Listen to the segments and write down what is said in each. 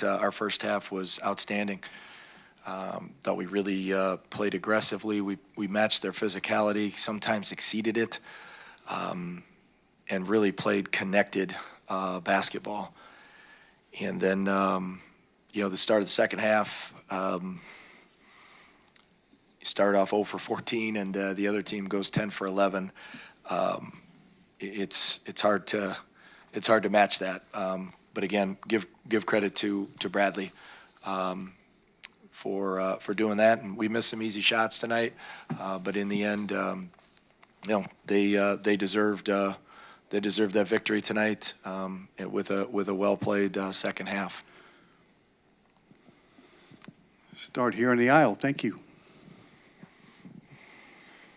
thought our first half was outstanding. Thought we really played aggressively. We matched their physicality, sometimes exceeded it, and really played connected basketball. And then, the start of the second half, you start off 0 for 14, and the other team goes 10 for 11. It's hard to match that. But again, give credit to Bradley for doing that. And we missed some easy shots tonight, but in the end, they deserved that victory tonight with a well played second half. Start here in the aisle. Thank you.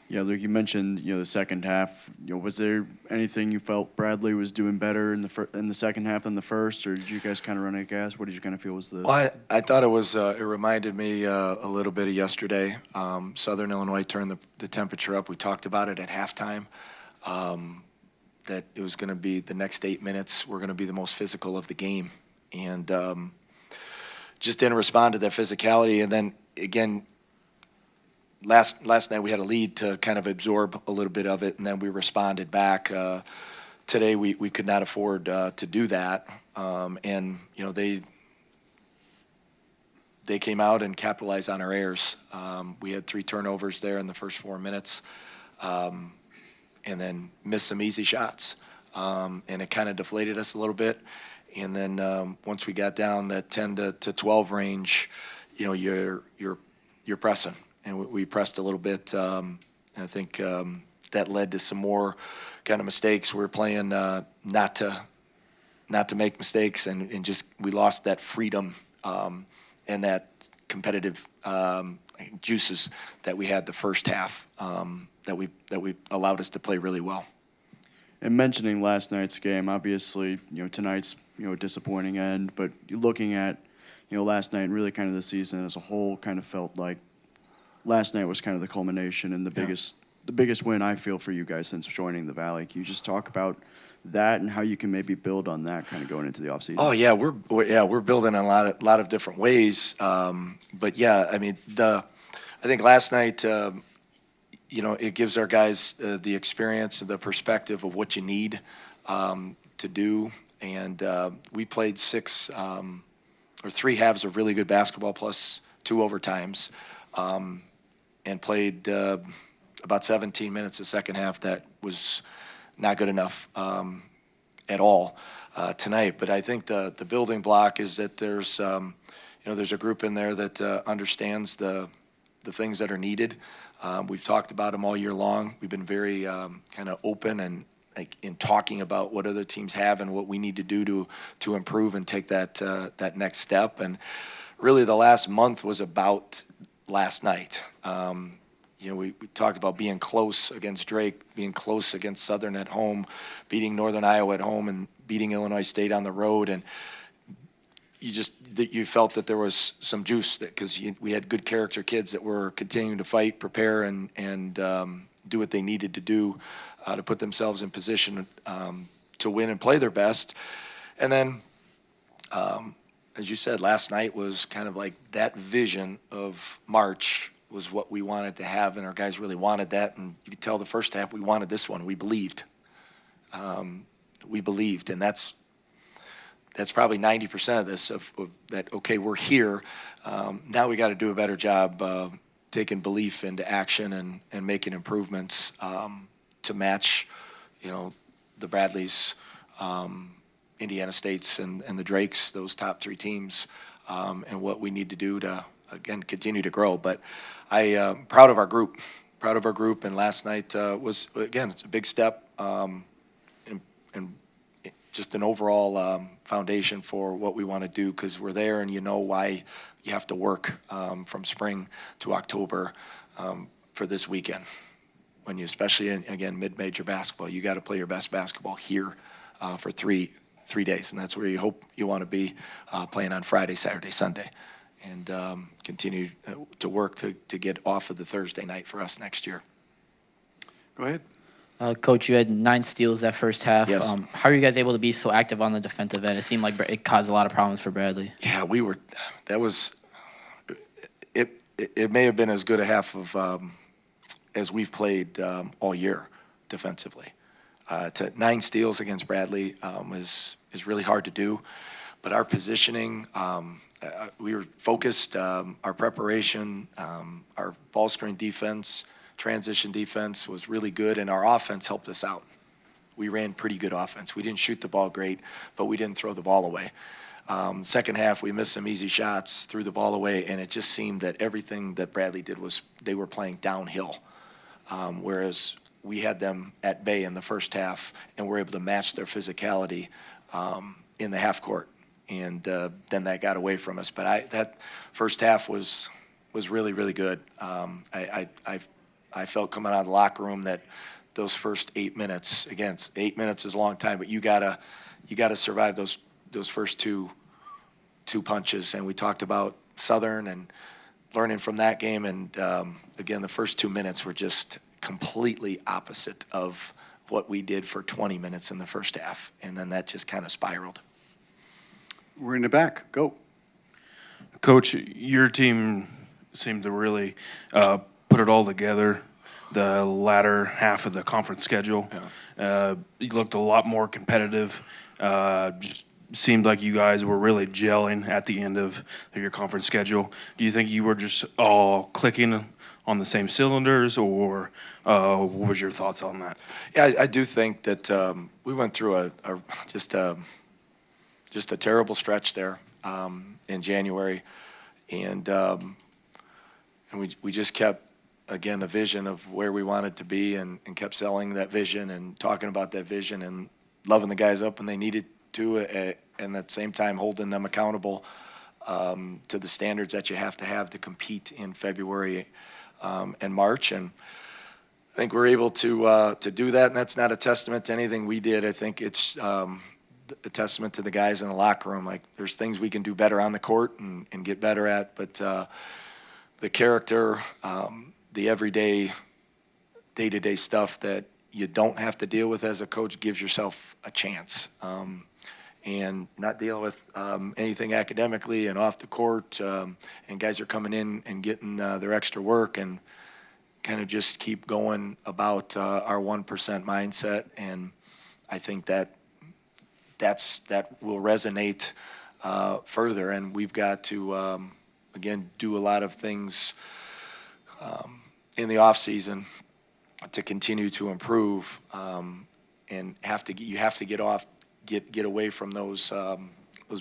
Yeah, Luke, you mentioned the second half. Was there anything you felt Bradley was doing better in the second half than the first, or did you guys kind of run out of gas? What did you kind of feel was the? Well, I thought it was. It reminded me a little bit of yesterday. Southern Illinois turned the temperature up. We talked about it at halftime. That it was going to be the next 8 minutes. We're going to be the most physical of the game, and just didn't respond to that physicality. And then again. Last night we had a lead to kind of absorb a little bit of it, and then we responded back. Today we could not afford to do that, and they came out and capitalized on our errors. We had 3 turnovers there in the first 4 minutes, and then missed some easy shots, and it kind of deflated us a little bit. And then once we got down that 10 to 12 range, you're pressing. And we pressed a little bit, and I think that led to some more kind of mistakes. We were playing not to make mistakes, and just we lost that freedom and that competitive juices that we had the first half that we allowed us to play really well. And mentioning last night's game, obviously, tonight's a disappointing end, but looking at last night and really kind of the season as a whole, kind of felt like last night was kind of the culmination and the biggest win I feel for you guys since joining the Valley. Can you just talk about that and how you can maybe build on that kind of going into the offseason? Oh yeah, we're building in a lot of different ways. But yeah, I mean I think last night it gives our guys the experience and the perspective of what you need to do. And we played 3 halves of really good basketball plus 2 overtimes. And played about 17 minutes the second half. That was not good enough at all tonight. But I think the building block is that there's a group in there that understands the things that are needed. We've talked about them all year long. We've been very kind of open and in talking about what other teams have and what we need to do to improve and take that next step. And really, the last month was about last night. We talked about being close against Drake, being close against Southern at home, beating Northern Iowa at home, and beating Illinois State on the road. And you felt that there was some juice because we had good character kids that were continuing to fight, prepare, and do what they needed to do to put themselves in position to win and play their best. And then as you said, last night was kind of like that vision of March was what we wanted to have, and our guys really wanted that. And you could tell the first half we wanted this one. We believed. And that's probably 90% of this, of that, okay, we're here. Now we got to do a better job taking belief into action and making improvements to match, the Bradleys, Indiana States and the Drakes, those top 3 teams, and what we need to do to, again, continue to grow. But I'm proud of our group, and last night was, again, it's a big step and just an overall foundation for what we want to do, because we're there and why you have to work from spring to October for this weekend. When you, especially again, mid-major basketball, you got to play your best basketball here for 3 days, and that's where you hope you want to be playing on Friday, Saturday, Sunday, and continue to work to get off of the Thursday night for us next year. Go ahead. Coach, you had 9 steals that first half. Yes. How are you guys able to be so active on the defensive end? It seemed like it caused a lot of problems for Bradley. Yeah, that was, it may have been as good a half of, as we've played all year defensively. To 9 steals against Bradley is really hard to do, but our positioning, we were focused, our preparation, our ball screen defense, transition defense was really good, and our offense helped us out. We ran pretty good offense. We didn't shoot the ball great, but we didn't throw the ball away. Second half, we missed some easy shots, threw the ball away, and it just seemed that everything that Bradley did was they were playing downhill, whereas we had them at bay in the first half, and were able to match their physicality in the half court, and then that got away from us. But that first half was really, really good. I felt coming out of the locker room that those first 8 minutes, again, 8 minutes is a long time, but you gotta survive those first two punches. And we talked about Southern and learning from that game. And again, the first 2 minutes were just completely opposite of what we did for 20 minutes in the first half. And then that just kind of spiraled. We're in the back. Go. Coach, your team seemed to really put it all together the latter half of the conference schedule. You looked a lot more competitive. Just seemed like you guys were really gelling at the end of your conference schedule. Do you think you were just all clicking on the same cylinders, or what was your thoughts on that? Yeah, I do think that we went through just a terrible stretch there in January, and we just kept, again, a vision of where we wanted to be, and kept selling that vision and talking about that vision and loving the guys up when they needed to, and at the same time holding them accountable to the standards that you have to compete in February and March. And I think we're able to do that, and that's not a testament to anything we did. I think it's a testament to the guys in the locker room. Like, there's things we can do better on the court and get better at, but the character, the everyday, day-to-day stuff that you don't have to deal with as a coach gives yourself a chance. And not dealing with anything academically and off the court, and guys are coming in and getting their extra work, and kind of just keep going about our 1% mindset. And I think that will resonate further. And we've got to, again, do a lot of things in the off season to continue to improve, and you have to get away from those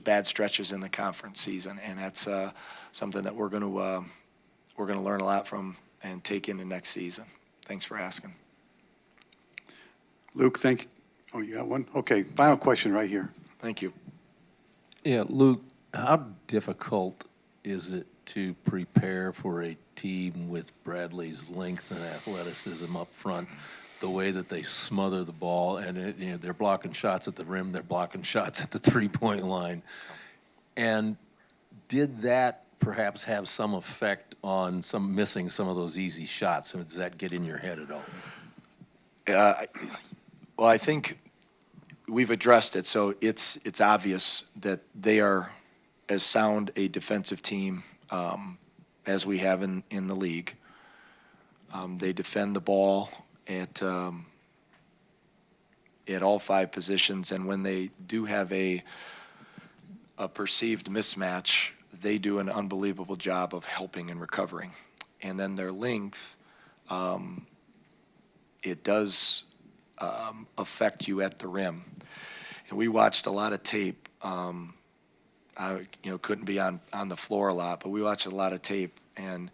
bad stretches in the conference season, and that's something that we're going to learn a lot from and take into next season. Thanks for asking. Luke, thank you. Oh, you got one? Okay, final question right here. Thank you. Yeah, Luke, how difficult is it to prepare for a team with Bradley's length and athleticism up front, the way that they smother the ball, and they're blocking shots at the rim, they're blocking shots at the three-point line? And did that perhaps have some effect on missing some of those easy shots? I mean, does that get in your head at all? Well, I think we've addressed it, so it's obvious that they are as sound a defensive team as we have in the league. They defend the ball at all 5 positions, and when they do have a perceived mismatch, they do an unbelievable job of helping and recovering. And then their length, it does affect you at the rim. And we watched a lot of tape. I couldn't be on the floor a lot, but we watched a lot of tape, and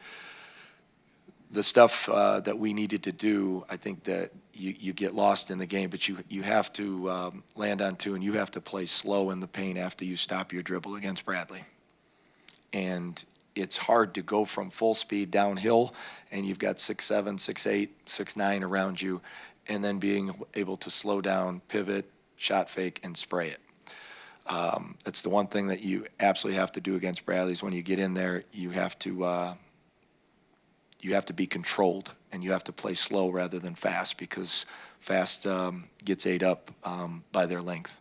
the stuff that we needed to do, I think that you get lost in the game, but you have to land on 2, and you have to play slow in the paint after you stop your dribble against Bradley. And it's hard to go from full speed downhill, and you've got 6'7", 6'8", 6'9" around you, and then being able to slow down, pivot, shot fake, and spray it. That's the one thing that you absolutely have to do against Bradley is when you get in there, you have to be controlled, and you have to play slow rather than fast, because fast gets ate up by their length.